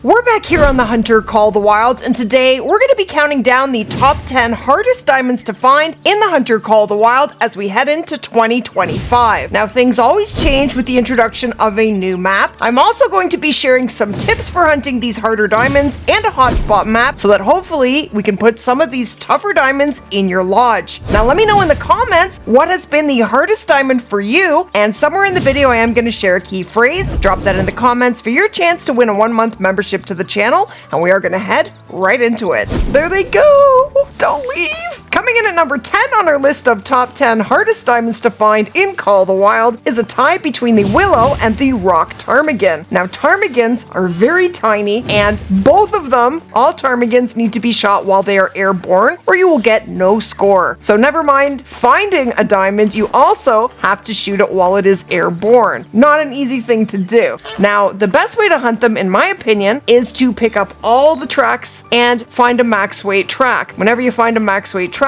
We're back here on the Hunter Call the Wild, and today we're going to be counting down the top 10 hardest diamonds to find in the Hunter Call the Wild as we head into 2025. Now, things always change with the introduction of a new map. I'm also going to be sharing some tips for hunting these harder diamonds and a hotspot map so that hopefully we can put some of these tougher diamonds in your lodge. Now, let me know in the comments what has been the hardest diamond for you, and somewhere in the video I am going to share a key phrase. Drop that in the comments for your chance to win a 1-month membership to the channel, and we are going to head right into it. There they go! Don't leave! Coming in at number 10 on our list of top 10 hardest diamonds to find in Call the Wild is a tie between the Willow and the Rock Ptarmigan. Now, ptarmigans are very tiny, and both of them, all ptarmigans, need to be shot while they are airborne, or you will get no score. So never mind finding a diamond, you also have to shoot it while it is airborne. Not an easy thing to do. Now, the best way to hunt them, in my opinion, is to pick up all the tracks and find a max weight track. Whenever you find a max weight track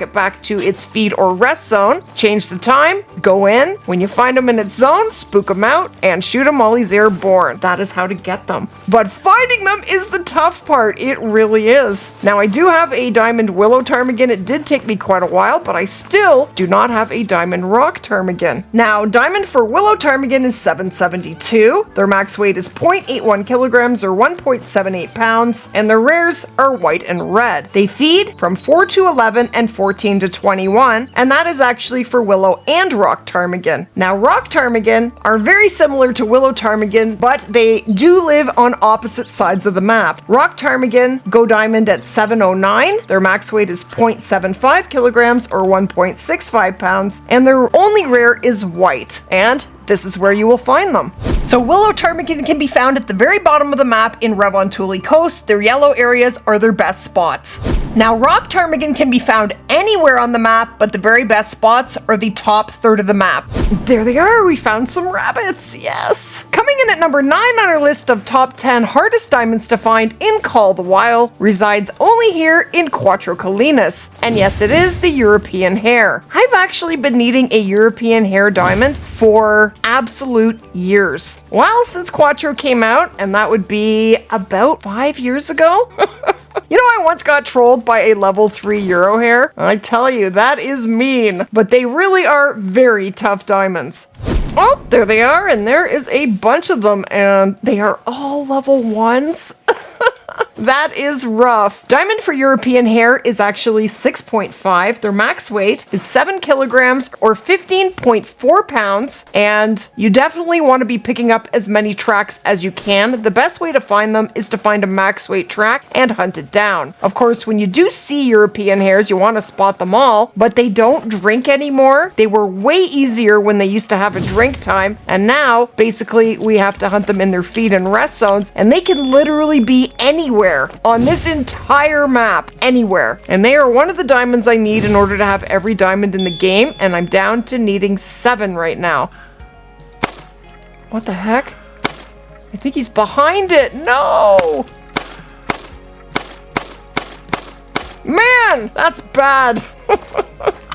it back to its feed or rest zone, change the time, go in. When you find them in its zone, spook them out and shoot him while he's airborne. That is how to get them. But finding them is the tough part. It really is. Now, I do have a diamond willow ptarmigan. It did take me quite a while, but I still do not have a diamond rock ptarmigan. Now, diamond for willow ptarmigan is 772. Their max weight is 0.81 kilograms or 1.78 pounds, and their rares are white and red. They feed from 4 to 11 and 14 to 21, and that is actually for willow and rock ptarmigan. Now, rock ptarmigan are very similar to willow ptarmigan, but they do live on opposite sides of the map. Rock ptarmigan go diamond at 709. Their max weight is 0.75 kilograms or 1.65 pounds, and their only rare is white, and this is where you will find them. So willow ptarmigan can be found at the very bottom of the map in Revontuli Coast. Their yellow areas are their best spots. Now, rock ptarmigan can be found anywhere on the map, but the very best spots are the top third of the map. There they are, we found some rabbits, yes! Coming in at number 9 on our list of top 10 hardest diamonds to find in Call the Wild resides only here in Quattro Colinas. And yes, it is the European hare. I've actually been needing a European hare diamond for absolute years. Well, since Quattro came out, and that would be about 5 years ago. You know, I once got trolled by a level 3 Euro hare. I tell you, that is mean, but they really are very tough diamonds. Oh, there they are, and there is a bunch of them, and they are all level 1s. That is rough. Diamond for European hare is actually 6.5. Their max weight is 7 kilograms or 15.4 pounds. And you definitely want to be picking up as many tracks as you can. The best way to find them is to find a max weight track and hunt it down. Of course, when you do see European hares, you want to spot them all, but they don't drink anymore. They were way easier when they used to have a drink time. And now, basically, we have to hunt them in their feed and rest zones. And they can literally be anywhere on this entire map, anywhere. And they are one of the diamonds I need in order to have every diamond in the game, and I'm down to needing 7 right now. What the heck? I think he's behind it. No! Man, that's bad.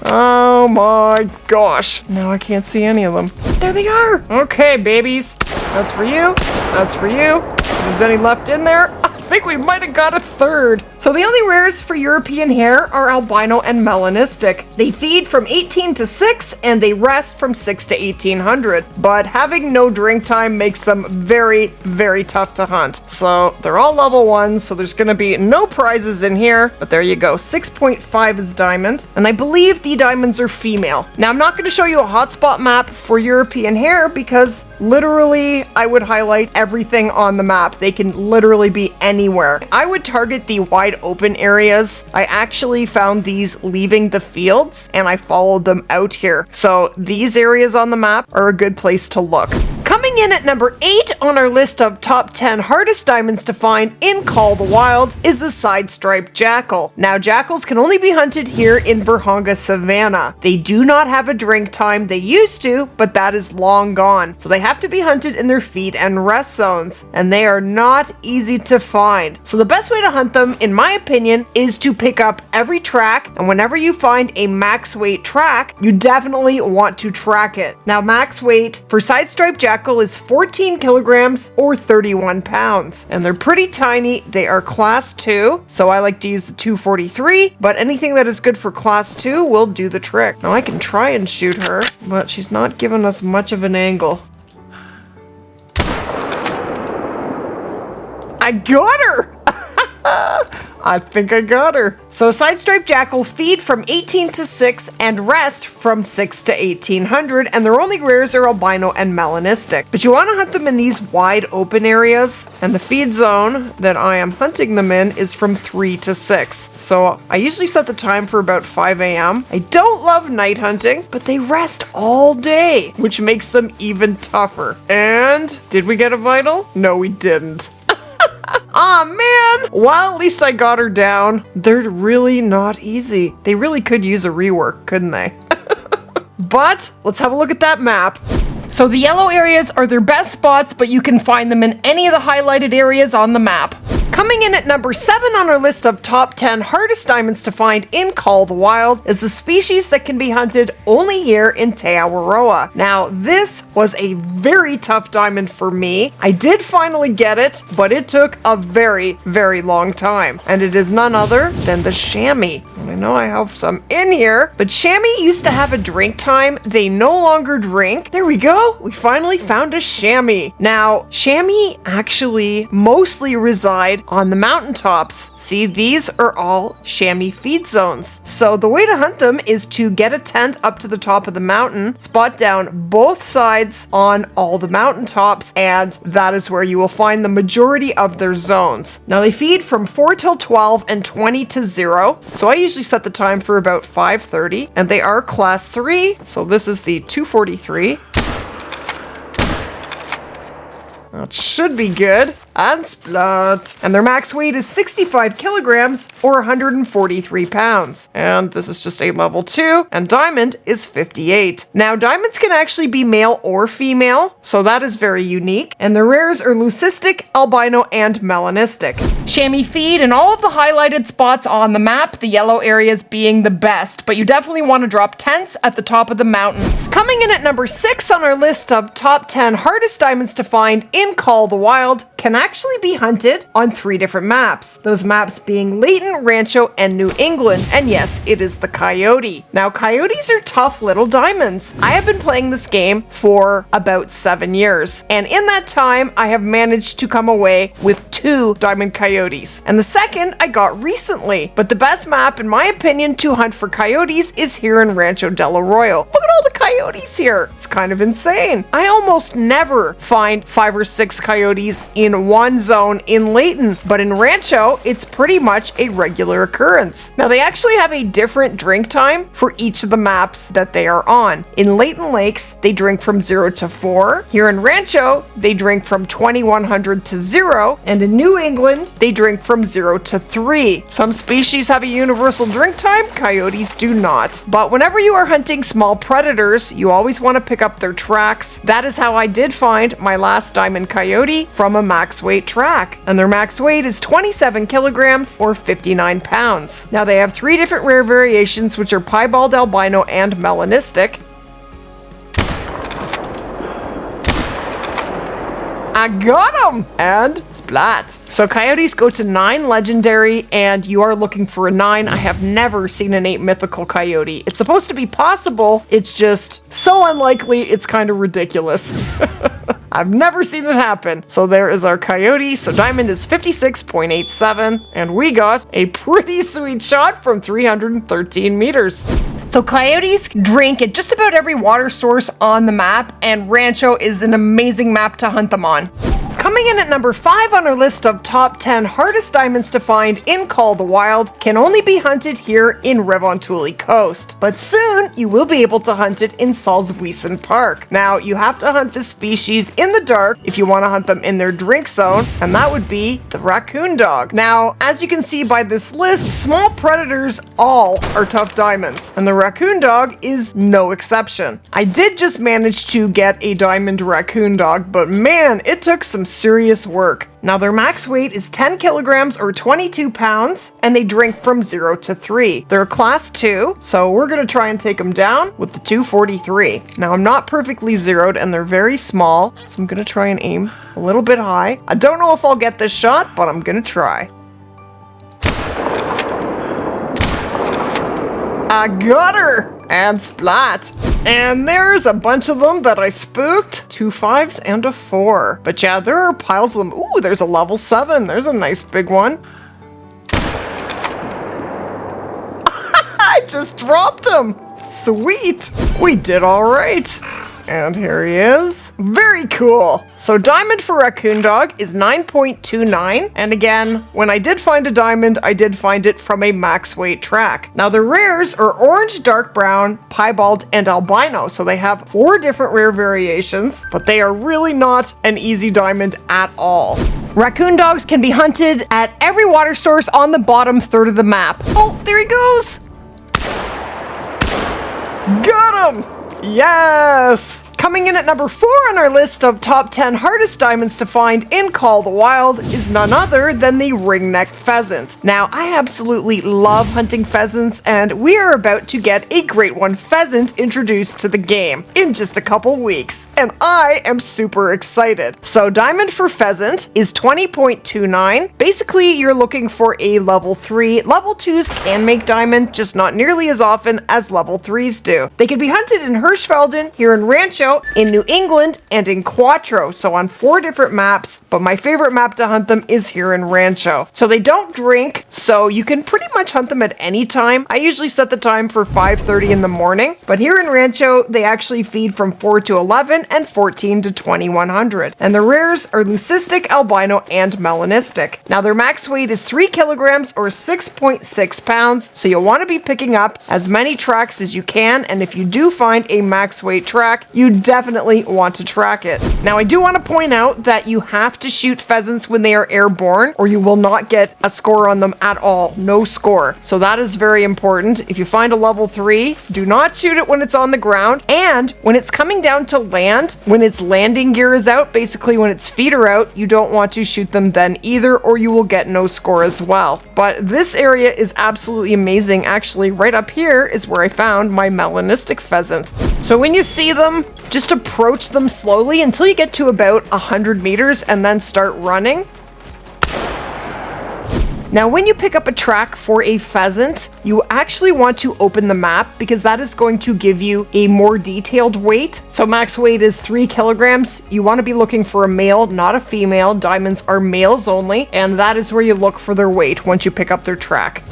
Oh my gosh. Now I can't see any of them. There they are. Okay, babies. That's for you. That's for you. If there's any left in there, I think we might have got a third. So the only rares for European hare are albino and melanistic. They feed from 18 to 6 and they rest from 6 to 1800. But having no drink time makes them very, very tough to hunt. So they're all level 1, so there's gonna be no prizes in here. But there you go, 6.5 is diamond. And I believe the diamonds are female. Now, I'm not gonna show you a hotspot map for European hare because literally I would highlight everything on the map. They can literally be anywhere. I would target the wide open areas. I actually found these leaving the fields and I followed them out here. So these areas on the map are a good place to look. Coming in at number 8 on our list of top 10 hardest diamonds to find in Call the Wild is the side-striped jackal. Now, jackals can only be hunted here in Virhonga Savannah. They do not have a drink time. They used to, but that is long gone. So they have to be hunted in their feed and rest zones, and they are not easy to find. So the best way to hunt them, in my opinion, is to pick up every track, and whenever you find a max weight track, you definitely want to track it. Now, max weight for side-striped jackal is 14 kilograms or 31 pounds. And they're pretty tiny. They are class 2, so I like to use the 243, but anything that is good for class 2 will do the trick. Now I can try and shoot her, but she's not giving us much of an angle. I got her! I think I got her. So side-striped jackal feed from 18 to 6 and rest from 6 to 1800, and their only rares are albino and melanistic. But you want to hunt them in these wide open areas, and the feed zone that I am hunting them in is from 3 to 6. So I usually set the time for about 5 a.m. I don't love night hunting, but they rest all day, which makes them even tougher. And did we get a vital? No, we didn't. Aw, man! Well, at least I got her down. They're really not easy. They really could use a rework, couldn't they? But let's have a look at that map. So the yellow areas are their best spots, but you can find them in any of the highlighted areas on the map. Coming in at number 7 on our list of top 10 hardest diamonds to find in Call of the Wild is a species that can be hunted only here in Te Awaroa. Now, this was a very tough diamond for me. I did finally get it, but it took a very, very long time. And it is none other than the chamois. And I know I have some in here, but chamois used to have a drink time. They no longer drink. There we go. We finally found a chamois. Now, chamois actually mostly reside on the mountaintops. See, these are all chamois feed zones. So the way to hunt them is to get a tent up to the top of the mountain, spot down both sides on all the mountaintops, and that is where you will find the majority of their zones. Now they feed from 4 till 12 and 20 to 0. So I usually set the time for about 5:30, and they are class 3. So this is the 243. That should be good. And splat. And their max weight is 65 kilograms or 143 pounds. And this is just a level 2, and diamond is 58. Now, diamonds can actually be male or female, so that is very unique. And the rares are leucistic, albino, and melanistic. Chamois feed in all of the highlighted spots on the map, the yellow areas being the best, but you definitely want to drop tents at the top of the mountains. Coming in at number 6 on our list of top 10 hardest diamonds to find in Call of the Wild can actually be hunted on 3 different maps. Those maps being Layton, Rancho, and New England. And yes, it is the coyote. Now, coyotes are tough little diamonds. I have been playing this game for about 7 years. And in that time, I have managed to come away with 2 diamond coyotes. And the second I got recently. But the best map, in my opinion, to hunt for coyotes is here in Rancho del Arroyo. Look at all the coyotes here. It's kind of insane. I almost never find 5 or 6 coyotes in one zone in Layton, but in Rancho, it's pretty much a regular occurrence. Now, they actually have a different drink time for each of the maps that they are on. In Layton Lakes, they drink from 0 to 4. Here in Rancho, they drink from 2100 to 0. And in New England, they drink from 0 to 3. Some species have a universal drink time, coyotes do not. But whenever you are hunting small predators, you always want to pick up their tracks. That is how I did find my last diamond coyote, from a max weight track. And their max weight is 27 kilograms or 59 pounds. Now they have 3 different rare variations, which are piebald, albino, and melanistic. I got him! And splat. So coyotes go to 9 legendary, and you are looking for a 9. I have never seen an 8 mythical coyote. It's supposed to be possible, it's just so unlikely, it's kind of ridiculous. I've never seen it happen. So there is our coyote. So diamond is 56.87, and we got a pretty sweet shot from 313 meters. So coyotes drink at just about every water source on the map, and Rancho is an amazing map to hunt them on. Coming in at number 5 on our list of top 10 hardest diamonds to find in Call of the Wild can only be hunted here in Revontuli Coast. But soon, you will be able to hunt it in Salzwiesen Park. Now, you have to hunt this species in the dark if you want to hunt them in their drink zone, and that would be the raccoon dog. Now, as you can see by this list, small predators all are tough diamonds, and the raccoon dog is no exception. I did just manage to get a diamond raccoon dog, but man, it took some some serious work. Now their max weight is 10 kilograms or 22 pounds, and they drink from 0 to 3. They're class 2, so we're gonna try and take them down with the 243. Now I'm not perfectly zeroed and they're very small, so I'm gonna try and aim a little bit high. I don't know if I'll get this shot, but I'm gonna try. I got her! And splat. And there's a bunch of them that I spooked. 2 5s and a 4. But yeah, there are piles of them. Ooh, there's a level 7. There's a nice big one. I just dropped him. Sweet. We did all right. And here he is. Very cool. So diamond for Raccoon Dog is 9.29. And again, when I did find a diamond, I did find it from a max weight track. Now the rares are orange, dark brown, piebald, and albino. So they have 4 different rare variations, but they are really not an easy diamond at all. Raccoon dogs can be hunted at every water source on the bottom third of the map. Oh, there he goes. Got him. Yes! Coming in at number 4 on our list of top 10 hardest diamonds to find in Call of the Wild is none other than the ringneck pheasant. Now, I absolutely love hunting pheasants, and we are about to get a great one pheasant introduced to the game in just a couple weeks, and I am super excited. So diamond for pheasant is 20.29. Basically, you're looking for a level 3. Level 2s can make diamond, just not nearly as often as level 3s do. They can be hunted in Hirschfelden, here in Rancho, in New England, and in Quattro, so on 4 different maps, but my favorite map to hunt them is here in Rancho. So they don't drink, so you can pretty much hunt them at any time. I usually set the time for 5:30 in the morning, but here in Rancho, they actually feed from 4 to 11 and 14 to 2100. And the rares are leucistic, albino, and melanistic. Now their max weight is 3 kilograms or 6.6 pounds, so you'll want to be picking up as many tracks as you can, and if you do find a max weight track, you definitely want to track it. Now I do want to point out that you have to shoot pheasants when they are airborne or you will not get a score on them at all. No score. So that is very important. If you find a level 3, do not shoot it when it's on the ground, and when it's coming down to land, when its landing gear is out, basically when its feet are out, you don't want to shoot them then either, or you will get no score as well. But this area is absolutely amazing. Actually, right up here is where I found my melanistic pheasant. So when you see them, just approach them slowly until you get to about 100 meters and then start running. Now, when you pick up a track for a pheasant, you actually want to open the map because that is going to give you a more detailed weight. So max weight is 3 kilograms. You want to be looking for a male, not a female. Diamonds are males only, and that is where you look for their weight once you pick up their track.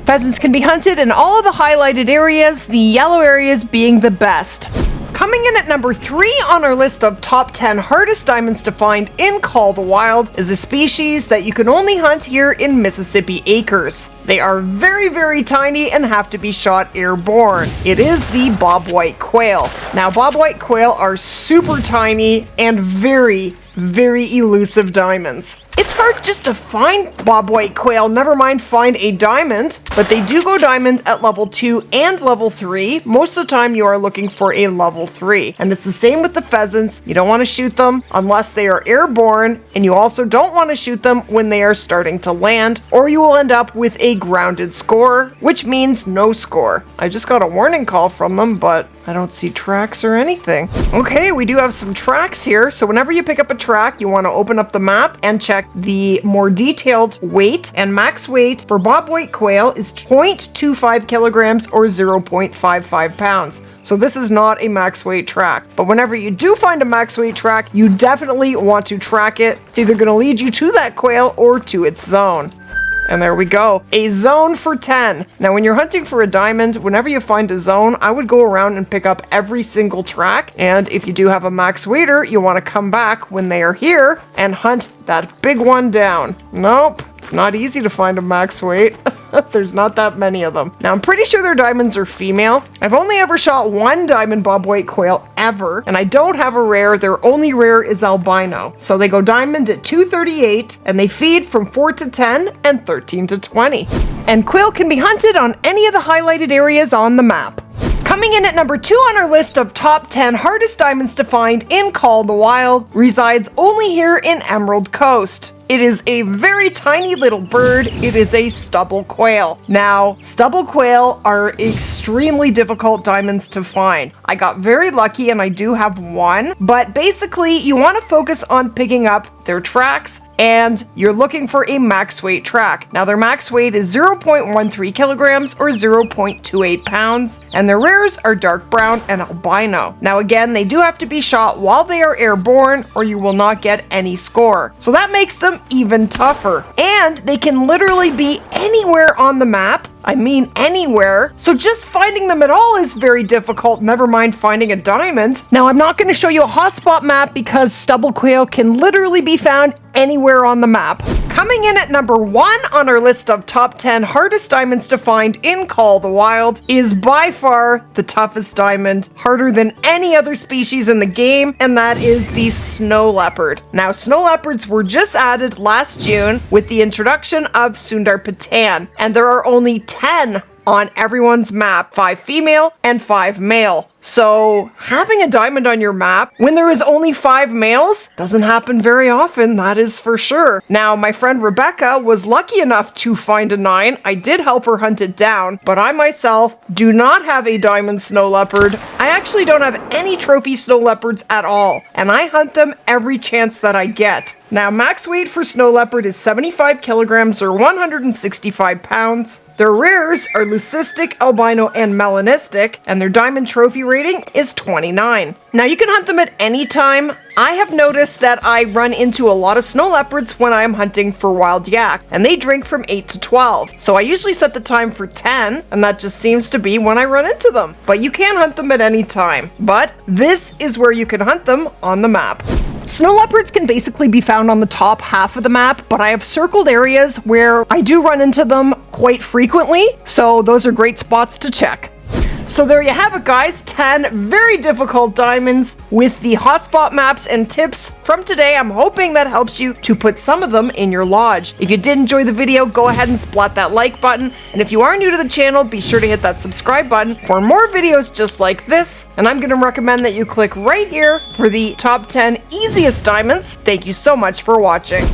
Pheasants can be hunted in all of the highlighted areas, the yellow areas being the best. Coming in at number 3 on our list of top 10 hardest diamonds to find in Call of the Wild is a species that you can only hunt here in Mississippi acres. They are very, very tiny and have to be shot airborne. It is the bobwhite quail. Now, bobwhite quail are super tiny and very elusive diamonds. It's hard just to find bobwhite quail, never mind find a diamond, but they do go diamond at level 2 and level 3. Most of the time you are looking for a level 3. And it's the same with the pheasants. You don't want to shoot them unless they are airborne, and you also don't want to shoot them when they are starting to land, or you will end up with a grounded score, which means no score. I just got a warning call from them, but I don't see tracks or anything. Okay, we do have some tracks here, so whenever you pick up a track, you want to open up the map and check the more detailed weight, and max weight for bobwhite quail is 0.25 kilograms or 0.55 pounds. So this is not a max weight track. But whenever you do find a max weight track, you definitely want to track it. It's either going to lead you to that quail or to its zone. And there we go, a zone for 10. Now when you're hunting for a diamond, whenever you find a zone, I would go around and pick up every single track. And if you do have a max waiter, you want to come back when they are here and hunt that big one down. Nope, it's not easy to find a max weight. There's not that many of them. Now I'm pretty sure their diamonds are female. I've only ever shot one diamond bobwhite quail ever, and I don't have a rare. Their only rare is albino. So they go diamond at 238, and they feed from 4 to 10 and 13 to 20. And quail can be hunted on any of the highlighted areas on the map. Coming in at number 2 on our list of top 10 hardest diamonds to find in Call of the Wild resides only here in Emerald Coast. It is a very tiny little bird. It is a stubble quail. Now, stubble quail are extremely difficult diamonds to find. I got very lucky and I do have one, but basically you want to focus on picking up their tracks and you're looking for a max weight track. Now their max weight is 0.13 kilograms or 0.28 pounds, and their rares are dark brown and albino. Now again, they do have to be shot while they are airborne or you will not get any score. So that makes them even tougher. And they can literally be anywhere on the map. I mean anywhere, so just finding them at all is very difficult, never mind finding a diamond. Now I'm not going to show you a hotspot map because stubble quail can literally be found anywhere on the map. Coming in at number 1 on our list of top 10 hardest diamonds to find in Call of the Wild is by far the toughest diamond, harder than any other species in the game, and that is the snow leopard. Now snow leopards were just added last June with the introduction of Sundar Patan, and there are only 10 on everyone's map, 5 female and 5 male. So having a diamond on your map when there is only 5 males doesn't happen very often, that is for sure. Now my friend Rebecca was lucky enough to find a 9. I did help her hunt it down, but I myself do not have a diamond snow leopard. I actually don't have any trophy snow leopards at all, and I hunt them every chance that I get. Now max weight for snow leopard is 75 kilograms or 165 pounds. Their rares are leucistic, albino, and melanistic, and their diamond trophy rating is 29. Now you can hunt them at any time. I have noticed that I run into a lot of snow leopards when I am hunting for wild yak, and they drink from 8 to 12. So I usually set the time for 10, and that just seems to be when I run into them. But you can hunt them at any time. But this is where you can hunt them on the map. Snow leopards can basically be found on the top half of the map, but I have circled areas where I do run into them quite frequently, so those are great spots to check. So there you have it, guys, 10 very difficult diamonds with the hotspot maps and tips from today. I'm hoping that helps you to put some of them in your lodge. If you did enjoy the video, go ahead and splat that like button. And if you are new to the channel, be sure to hit that subscribe button for more videos just like this. And I'm going to recommend that you click right here for the top 10 easiest diamonds. Thank you so much for watching.